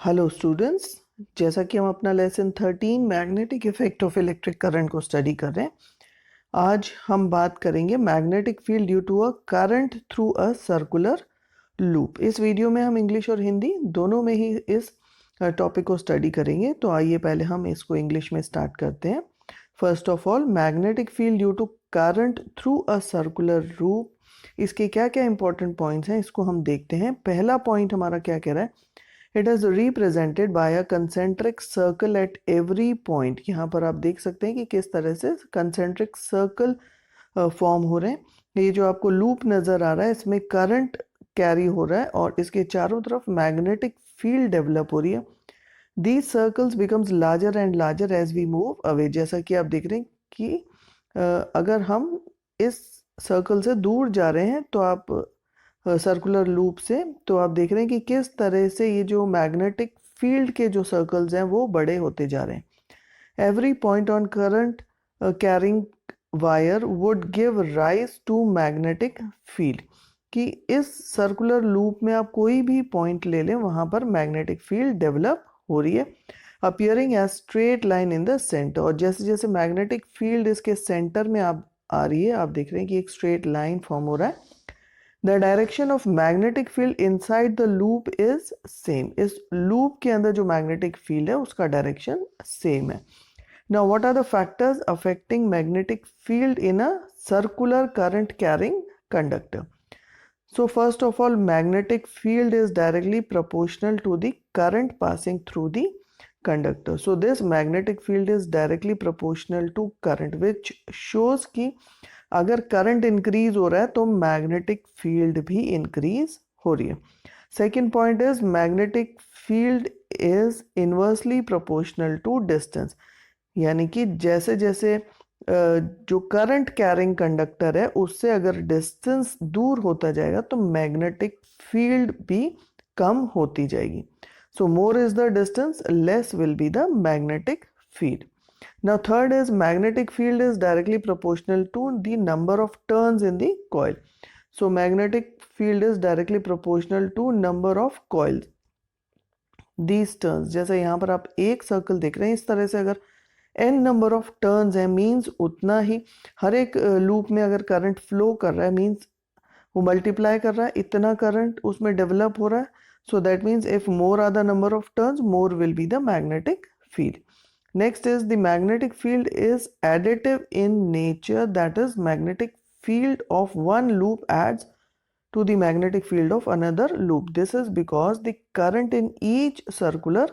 Hello students, जैसा कि हम अपना lesson 13 magnetic effect of electric current को स्टडी कर रहे हैं। आज हम बात करेंगे magnetic field due to a current through a circular loop. इस वीडियो में हम इंग्लिश और हिंदी दोनों में ही इस टॉपिक को स्टडी करेंगे। तो आइए पहले हम इसको इंग्लिश में स्टार्ट करते हैं। First of all, magnetic field due to current through a circular loop, इसके क्या क्या इंपॉर्टेंट पॉइंट्स हैं इसको हम देखते हैं। पहला पॉइंट हमारा क्या कह रहा है, it is represented by a concentric circle eight every point. यहाँ पर आप देख सकते हैं कि किस तरह से कंसेंट्रिक सर्कल फॉर्म हो रहे हैं। ये जो आपको लूप नजर आ रहा है इसमें करंट कैरी हो रहा है और इसके चारों तरफ मैग्नेटिक फील्ड डेवलप हो रही है। These circles becomes larger and larger as we move away. जैसा कि आप देख रहे हैं कि अगर हम इस सर्कल से दूर जा रहे हैं तो आप सर्कुलर लूप से, तो आप देख रहे हैं कि किस तरह से ये जो मैग्नेटिक फील्ड के जो सर्कल्स हैं वो बड़े होते जा रहे हैं। Every point on current carrying wire would give rise to magnetic field, कि इस सर्कुलर लूप में आप कोई भी पॉइंट ले लें वहां पर मैग्नेटिक फील्ड डेवलप हो रही है। Appearing as straight line in the centre, और जैसे जैसे मैग्नेटिक फील्ड इसके सेंटर में आप आ रही है, आप देख रहे हैं कि एक स्ट्रेट लाइन फॉर्म हो रहा है। The direction of magnetic field inside the loop is same. इस loop के अंदर जो magnetic field है उसका direction same है। Now what are the factors affecting magnetic field in a circular current carrying conductor? So first of all, magnetic field is directly proportional to the current passing through the conductor. So this magnetic field is directly proportional to current, which shows कि अगर current increase हो रहा है तो magnetic field भी increase हो रही है। Second point is magnetic field is inversely proportional to distance, यानी कि जैसे जैसे जो करंट कैरिंग कंडक्टर है उससे अगर डिस्टेंस दूर होता जाएगा तो मैग्नेटिक फील्ड भी कम होती जाएगी। So more is the distance, less will be the magnetic field. Now third is magnetic field is directly proportional to the number of turns in the coil. So magnetic field is directly proportional to number of coils. These turns, जैसे यहाँ पर आप एक circle देख रहे हैं, इस तरह से अगर n number of turns है मीन्स उतना ही हर एक लूप में अगर करंट फ्लो कर रहा है मीन्स वो मल्टीप्लाई कर रहा है, इतना करंट उसमें डेवलप हो रहा है। So that means if more are the number of turns more will be the magnetic field. Next is the magnetic field is additive in nature, that is magnetic field of one loop adds to the magnetic field of another loop. This is because the current in each circular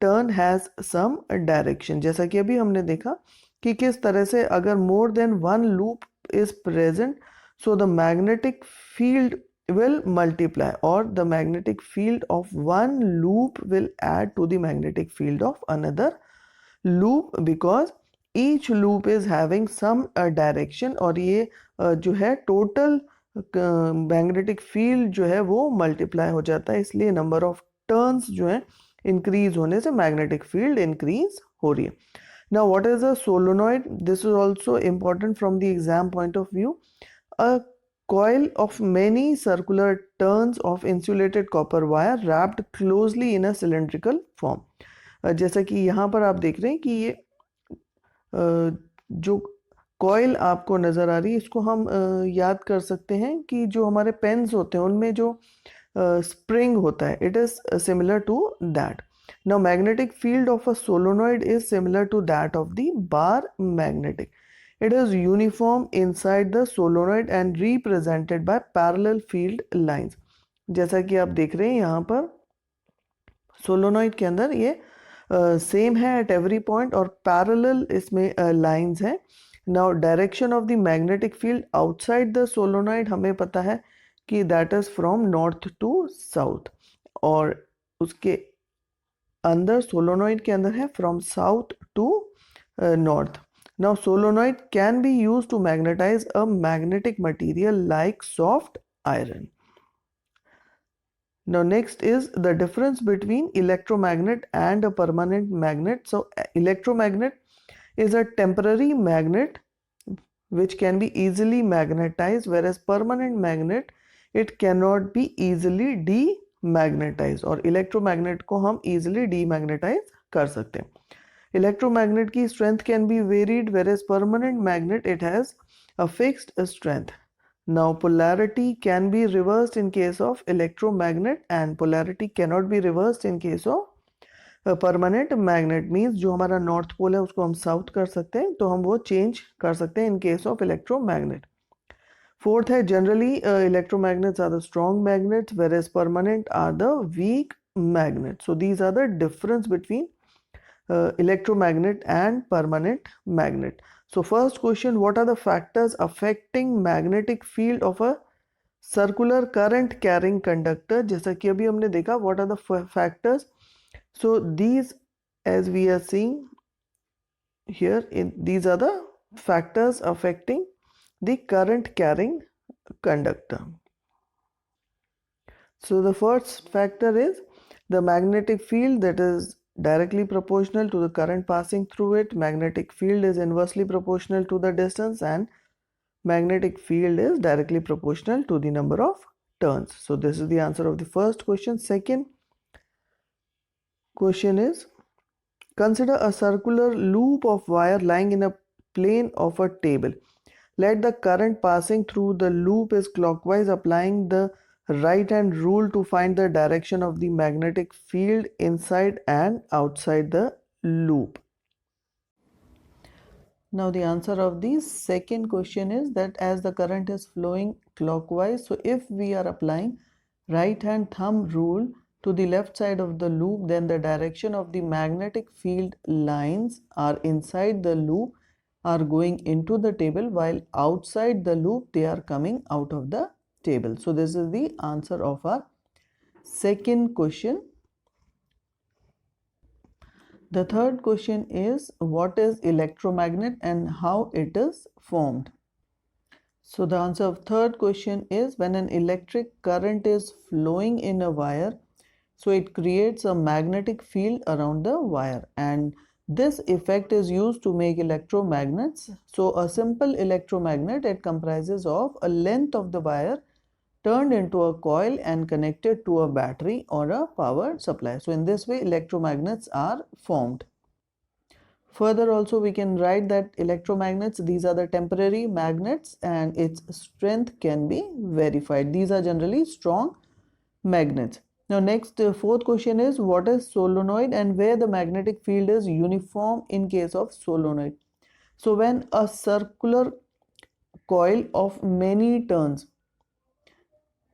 turn has some direction. जैसा कि अभी हमने देखा कि किस तरह से अगर more than one loop is present, so the magnetic field will multiply or the magnetic field of one loop will add to the magnetic field of another loop, because each loop is having some direction, और ये जो है total magnetic field जो है वो multiply हो जाता है, इसलिए नंबर ऑफ टर्न्स जो है इंक्रीज होने से मैग्नेटिक फील्ड इंक्रीज हो रही है। Now what is a solenoid? This is also important from the exam point of view. A coil of many circular turns of insulated copper wire wrapped closely in a cylindrical form. जैसा कि यहाँ पर आप देख रहे हैं कि ये जो कॉइल आपको नज़र आ रही है इसको हम याद कर सकते हैं कि जो हमारे पेन्स होते हैं उनमें जो स्प्रिंग होता है, it is similar to that. Now magnetic field of a solenoid is similar to that of the bar magnetic. It is uniform inside the solenoid and represented by parallel field lines. जैसा कि आप देख रहे हैं यहाँ पर solenoid के अंदर ये सेम है एट एवरी पॉइंट और पैरेलल इसमें लाइंस हैं। Now direction of the magnetic field outside the solenoid हमें पता है कि that is from north to south, और उसके अंदर सोलोनॉइड के अंदर है from south to north. Now solenoid can be use to magnetize a magnetic material like soft iron. Now next is the difference between electromagnet and a permanent magnet. So electromagnet is a temporary magnet which can be easily magnetized, whereas permanent magnet, it cannot be easily magnetize, और electromagnet को हम easily demagnetize कर सकते हैं। Electromagnet की strength can be varied, whereas permanent magnet it has a fixed strength. Now polarity can be reversed in case of electromagnet and polarity cannot be reversed in case of permanent magnet. Means जो हमारा north pole है उसको हम south कर सकते हैं, तो हम वो चेंज कर सकते हैं in case of electromagnet. Fourth है generally electromagnets are the strong magnets whereas permanent are the weak magnet. So these are the difference between electromagnet and permanent magnet. So first question, what are the factors affecting magnetic field of a circular current carrying conductor? जैसा कि अभी हमने देखा, what are the factors? So these, as we are seeing here, these are the factors affecting the current carrying conductor. So the first factor is the magnetic field, that is directly proportional to the current passing through it. Magnetic field is inversely proportional to the distance, and magnetic field is directly proportional to the number of turns. So this is the answer of the first question. Second question is, consider a circular loop of wire lying in a plane of a table. Let the current passing through the loop is clockwise, applying the right hand rule to find the direction of the magnetic field inside and outside the loop. Now the answer of the second question is that as the current is flowing clockwise, so if we are applying right hand thumb rule to the left side of the loop, then the direction of the magnetic field lines are inside the loop are going into the table, while outside the loop they are coming out of the table. So this is the answer of our second question. The third question is, what is electromagnet and how it is formed? So the answer of third question is, when an electric current is flowing in a wire, so it creates a magnetic field around the wire, and this effect is used to make electromagnets. So a simple electromagnet, it comprises of a length of the wire turned into a coil and connected to a battery or a power supply. So in this way electromagnets are formed. Further also we can write that electromagnets, these are the temporary magnets and its strength can be verified. These are generally strong magnets. Now next, fourth question is, what is solenoid and where the magnetic field is uniform in case of solenoid? So when a circular coil of many turns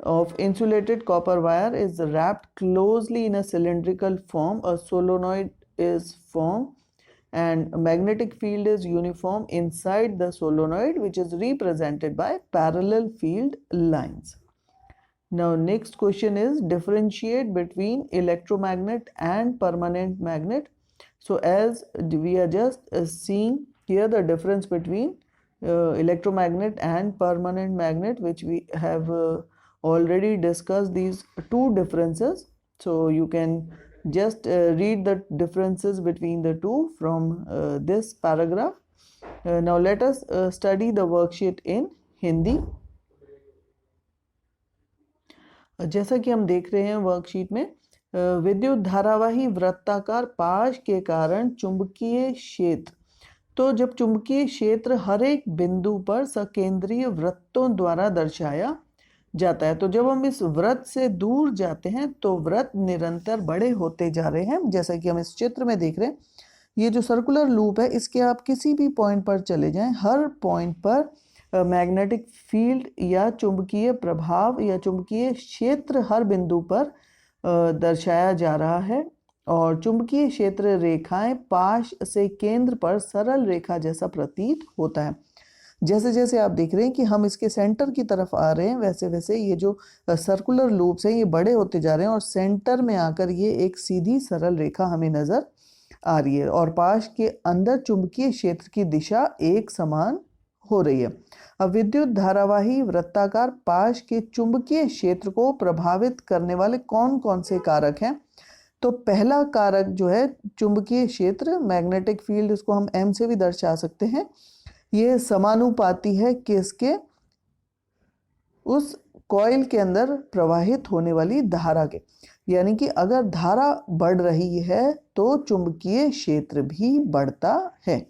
of insulated copper wire is wrapped closely in a cylindrical form, a solenoid is formed and a magnetic field is uniform inside the solenoid, which is represented by parallel field lines. Now next question is, differentiate between electromagnet and permanent magnet. So as we are just seeing here the difference between electromagnet and permanent magnet, which we have already discussed these two differences. So you can just read the differences between the two from this paragraph. Now let us study the worksheet in Hindi. जैसा कि हम देख रहे हैं worksheet में, विद्युत धारावाही वृत्ताकार पाश के कारण चुंबकीय क्षेत्र, तो जब चुंबकीय क्षेत्र हर एक बिंदु पर सकेंद्रीय वृत्तों द्वारा दर्शाया जाता है, तो जब हम इस वृत्त से दूर जाते हैं तो वृत्त निरंतर बड़े होते जा रहे हैं। जैसा कि हम इस चित्र में देख रहे हैं, ये जो सर्कुलर लूप है इसके आप किसी भी पॉइंट पर चले जाएं, हर पॉइंट पर मैग्नेटिक फील्ड या चुंबकीय प्रभाव या चुंबकीय क्षेत्र हर बिंदु पर दर्शाया जा रहा है, और चुंबकीय क्षेत्र रेखाएं पाश से केंद्र पर सरल रेखा जैसा प्रतीत होता है। जैसे जैसे आप देख रहे हैं कि हम इसके सेंटर की तरफ आ रहे हैं, वैसे वैसे ये जो सर्कुलर लूप्स हैं ये बड़े होते जा रहे हैं और सेंटर में आकर ये एक सीधी सरल रेखा हमें नजर आ रही है, और पाश के अंदर चुंबकीय क्षेत्र की दिशा एक समान हो रही है। अब विद्युत धारावाही वृत्ताकार पाश के चुंबकीय क्षेत्र को प्रभावित करने वाले कौन कौन से कारक हैं? तो पहला कारक जो है चुंबकीय क्षेत्र, मैग्नेटिक फील्ड, इसको हम m से भी दर्शा सकते हैं। ये समानुपाती है किसके? उस कॉइल के अंदर प्रवाहित होने वाली धारा के, यानी कि अगर धारा बढ़ रही है तो चुंबकीय क्षेत्र भी बढ़ता है।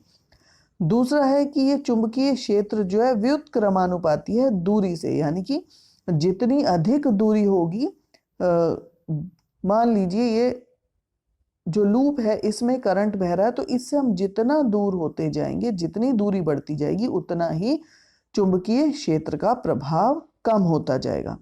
दूसरा है कि ये चुंबकीय क्षेत्र जो है व्युत्क्रमानुपाती है दूरी से, यानी कि जितनी अधिक दूरी होगी, मान लीजिए ये जो लूप है इसमें करंट बह रहा है, तो इससे हम जितना दूर होते जाएंगे, जितनी दूरी बढ़ती जाएगी, उतना ही चुंबकीय क्षेत्र का प्रभाव कम होता जाएगा।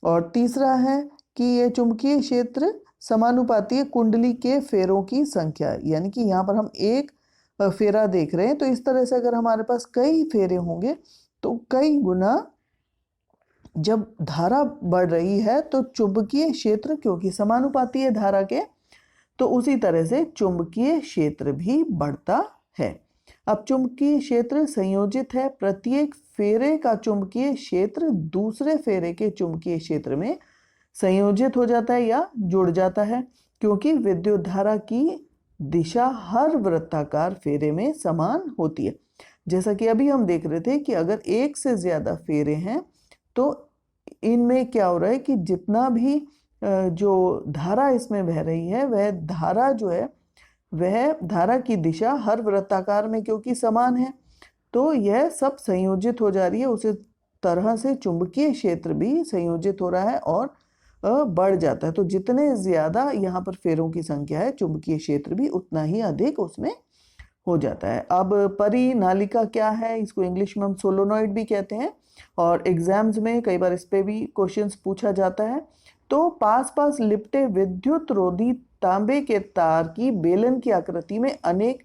और तीसरा है कि ये चुंबकीय क्षेत्र समानुपाती है कुंडली के फेरों की संख्या, यानी कि यहाँ पर हम एक फेरा देख रहे हैं, तो इस तरह से अगर हमारे पास कई फेरे होंगे तो कई गुना जब धारा बढ़ रही है तो चुंबकीय क्षेत्र, क्योंकि समानुपाती है धारा के, तो उसी तरह से चुंबकीय क्षेत्र भी बढ़ता है। अब चुंबकीय क्षेत्र संयोजित है, प्रत्येक फेरे का चुंबकीय क्षेत्र दूसरे फेरे के चुंबकीय क्षेत्र में संयोजित हो जाता है या जुड़ जाता है, क्योंकि विद्युत धारा की दिशा हर वृत्ताकार फेरे में समान होती है। जैसा कि अभी हम देख रहे थे कि अगर एक से ज़्यादा फेरे हैं तो इनमें क्या हो रहा है कि जितना भी जो धारा इसमें बह रही है, वह धारा जो है वह धारा की दिशा हर वृत्ताकार में क्योंकि समान है, तो यह सब संयोजित हो जा रही है। उसी तरह से चुंबकीय क्षेत्र भी संयोजित हो रहा है और बढ़ जाता है। तो जितने ज़्यादा यहाँ पर फेरों की संख्या है, चुंबकीय क्षेत्र भी उतना ही अधिक उसमें हो जाता है। अब परिनालिका क्या है, इसको इंग्लिश में हम सोलोनॉइड भी कहते हैं, और एग्जाम्स में कई बार इस पे भी क्वेश्चंस पूछा जाता है। तो पास पास लिपटे विद्युत रोधी तांबे के तार की बेलन की आकृति में अनेक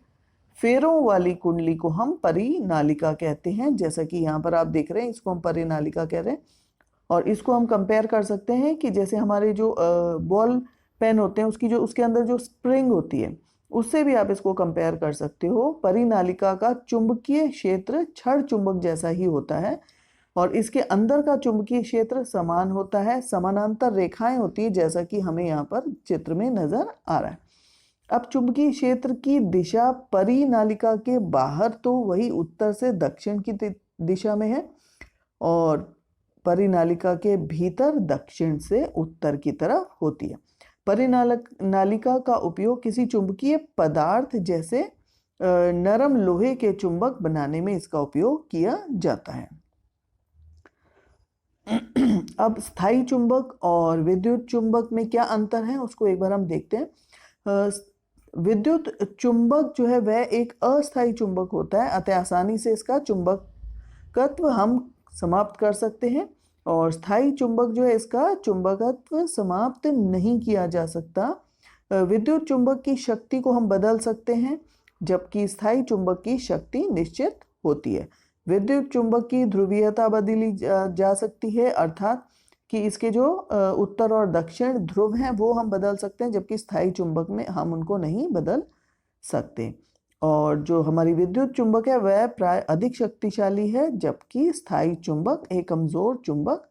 फेरों वाली कुंडली को हम परिनालिका कहते हैं। जैसा कि यहाँ पर आप देख रहे हैं, इसको हम परिनालिका कह रहे हैं। और इसको हम कंपेयर कर सकते हैं कि जैसे हमारे जो बॉल पेन होते हैं उसकी जो उसके अंदर जो स्प्रिंग होती है, उससे भी आप इसको कंपेयर कर सकते हो। परिनालिका का चुंबकीय क्षेत्र छड़ चुंबक जैसा ही होता है और इसके अंदर का चुंबकीय क्षेत्र समान होता है, समानांतर रेखाएं होती है, जैसा कि हमें यहाँ पर चित्र में नजर आ रहा है। अब चुंबकीय क्षेत्र की दिशा परिनालिका के बाहर तो वही उत्तर से दक्षिण की दिशा में है और परिनालिका के भीतर दक्षिण से उत्तर की तरफ होती है। परिनालिका का उपयोग किसी चुंबकीय पदार्थ जैसे नरम लोहे के चुंबक बनाने में इसका उपयोग किया जाता है। अब स्थायी चुंबक और विद्युत चुंबक में क्या अंतर है उसको एक बार हम देखते हैं। विद्युत चुंबक जो है वह एक अस्थायी चुंबक होता है, अतः आसानी से इसका चुंबकत्व हम समाप्त कर सकते हैं, और स्थायी चुंबक जो है इसका चुंबकत्व समाप्त नहीं किया जा सकता। विद्युत चुंबक की शक्ति को हम बदल सकते हैं, जबकि स्थायी चुंबक की शक्ति निश्चित होती है। विद्युत चुंबक की ध्रुवीयता बदली जा सकती है, अर्थात कि इसके जो उत्तर और दक्षिण ध्रुव हैं वो हम बदल सकते हैं, जबकि स्थायी चुंबक में हम उनको नहीं बदल सकते। और जो हमारी विद्युत चुंबक है वह प्राय अधिक शक्तिशाली है, जबकि स्थायी चुंबक एक कमजोर चुंबक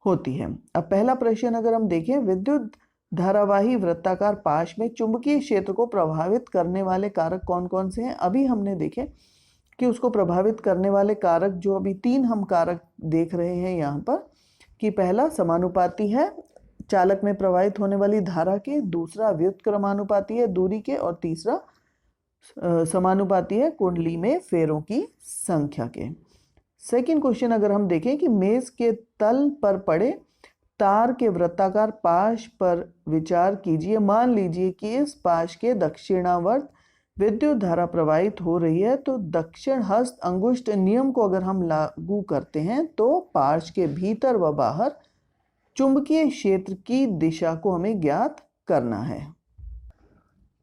होती है। अब पहला प्रश्न अगर हम देखें, विद्युत धारावाही वृत्ताकार पाश में चुंबकीय क्षेत्र को प्रभावित करने वाले कारक कौन कौन से हैं। अभी हमने देखे कि उसको प्रभावित करने वाले कारक जो अभी 3 हम कारक देख रहे हैं यहाँ पर, कि पहला समानुपाती है चालक में प्रवाहित होने वाली धारा के, दूसरा व्युत्क्रमानुपाती है दूरी के, और तीसरा समानुपाती है कुंडली में फेरों की संख्या के। सेकंड क्वेश्चन अगर हम देखें कि मेज के तल पर पड़े तार के वृत्ताकार पाश पर विचार कीजिए। मान लीजिए कि इस पाश के दक्षिणावर्त विद्युत धारा प्रवाहित हो रही है, तो दक्षिण हस्त अंगुष्ठ नियम को अगर हम लागू करते हैं तो पाश के भीतर व बाहर चुंबकीय क्षेत्र की दिशा को हमें ज्ञात करना है।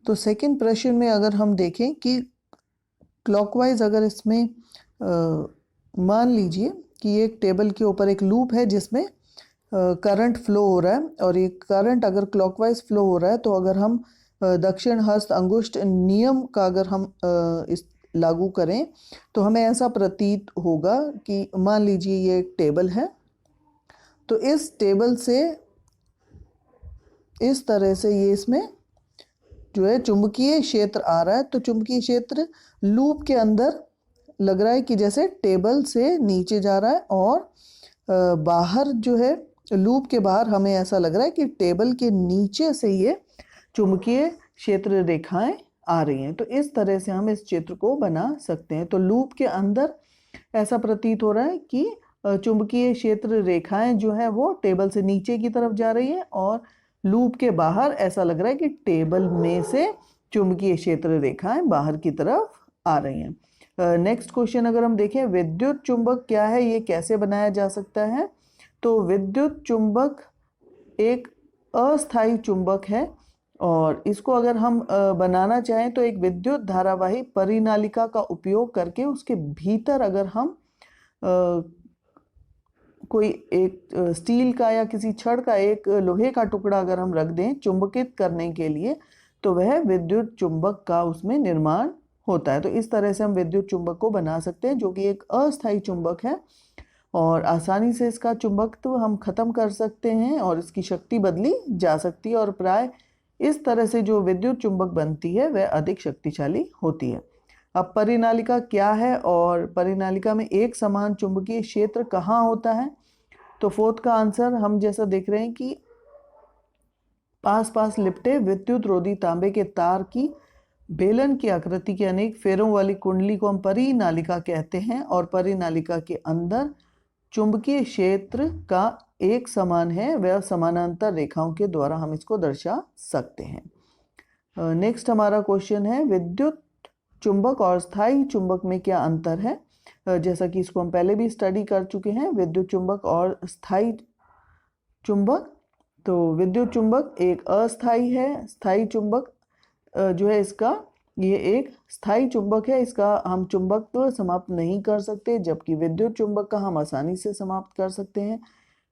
तो सेकंड प्रश्न में अगर हम देखें कि क्लॉकवाइज अगर इसमें मान लीजिए कि एक टेबल के ऊपर एक लूप है जिसमें करंट फ्लो हो रहा है, और ये करंट अगर क्लॉकवाइज फ्लो हो रहा है तो अगर हम दक्षिण हस्त अंगुष्ठ नियम का अगर हम इस लागू करें तो हमें ऐसा प्रतीत होगा कि मान लीजिए ये एक टेबल है, तो इस टेबल से इस तरह से ये इसमें जो है चुंबकीय क्षेत्र आ रहा है, तो चुंबकीय क्षेत्र लूप के अंदर लग रहा है कि जैसे टेबल से नीचे जा रहा है, और बाहर जो है लूप के बाहर हमें ऐसा लग रहा है कि टेबल के नीचे से ये चुंबकीय क्षेत्र रेखाएं आ रही हैं। तो इस तरह से हम इस चित्र को बना सकते हैं। तो लूप के अंदर ऐसा प्रतीत हो रहा है कि चुंबकीय क्षेत्र रेखाएं जो है वो टेबल से नीचे की तरफ जा रही है, और लूप के बाहर ऐसा लग रहा है कि टेबल में से चुंबकीय क्षेत्र रेखाएं बाहर की तरफ आ रही हैं। नेक्स्ट क्वेश्चन अगर हम देखें, विद्युत चुंबक क्या है, ये कैसे बनाया जा सकता है। तो विद्युत चुंबक एक अस्थायी चुंबक है, और इसको अगर हम बनाना चाहें तो एक विद्युत धारावाही परिनालिका का उपयोग करके उसके भीतर अगर हम कोई एक स्टील का या किसी छड़ का एक लोहे का टुकड़ा अगर हम रख दें चुंबकित करने के लिए, तो वह विद्युत चुंबक का उसमें निर्माण होता है। तो इस तरह से हम विद्युत चुंबक को बना सकते हैं, जो कि एक अस्थायी चुंबक है, और आसानी से इसका चुंबकत्व हम खत्म कर सकते हैं और इसकी शक्ति बदली जा सकती है, और प्राय इस तरह से जो विद्युत चुंबक बनती है वह अधिक शक्तिशाली होती है। अब परिनालिका क्या है, और परिनालिका में एक समान चुंबकीय क्षेत्र कहाँ होता है। तो फोर्थ का आंसर हम जैसा देख रहे हैं कि पास पास लिपटे विद्युत रोधी तांबे के तार की बेलन की आकृति के अनेक फेरों वाली कुंडली को हम परिनालिका कहते हैं, और परिनालिका के अंदर चुंबकीय क्षेत्र का एक समान है, वह समानांतर रेखाओं के द्वारा हम इसको दर्शा सकते हैं। नेक्स्ट हमारा क्वेश्चन है, विद्युत चुंबक और स्थायी चुंबक में क्या अंतर है। जैसा कि इसको हम पहले भी स्टडी कर चुके हैं, विद्युत चुंबक और स्थायी चुंबक। तो विद्युत चुंबक एक अस्थायी है, स्थायी चुंबक जो है इसका ये एक स्थायी चुंबक है, इसका हम चुंबकत्व समाप्त नहीं कर सकते, जबकि विद्युत चुंबक का हम आसानी से समाप्त कर सकते हैं।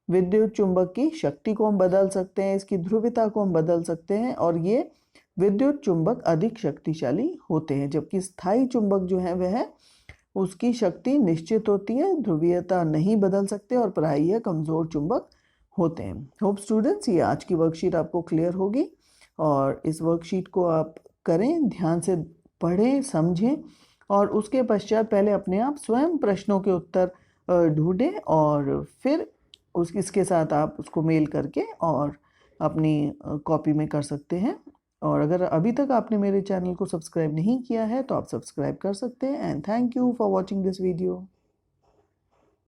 विद्युत चुंबक की शक्ति को हम बदल सकते हैं, इसकी ध्रुवीयता को हम बदल सकते हैं, और ये विद्युत चुंबक अधिक शक्तिशाली होते हैं, जबकि स्थायी चुंबक जो है वह उसकी शक्ति निश्चित होती है, ध्रुवीयता नहीं बदल सकते, और प्राय यह कमजोर चुंबक होते हैं। होप स्टूडेंट्स ये आज की वर्कशीट आपको क्लियर होगी, और इस वर्कशीट को आप करें, ध्यान से पढ़ें, समझें, और उसके पश्चात पहले अपने आप स्वयं प्रश्नों के उत्तर ढूंढें, और फिर इसके साथ आप उसको मेल करके और अपनी कॉपी में कर सकते हैं। और अगर अभी तक आपने मेरे चैनल को सब्सक्राइब नहीं किया है तो आप सब्सक्राइब कर सकते हैं। And thank you for watching this video.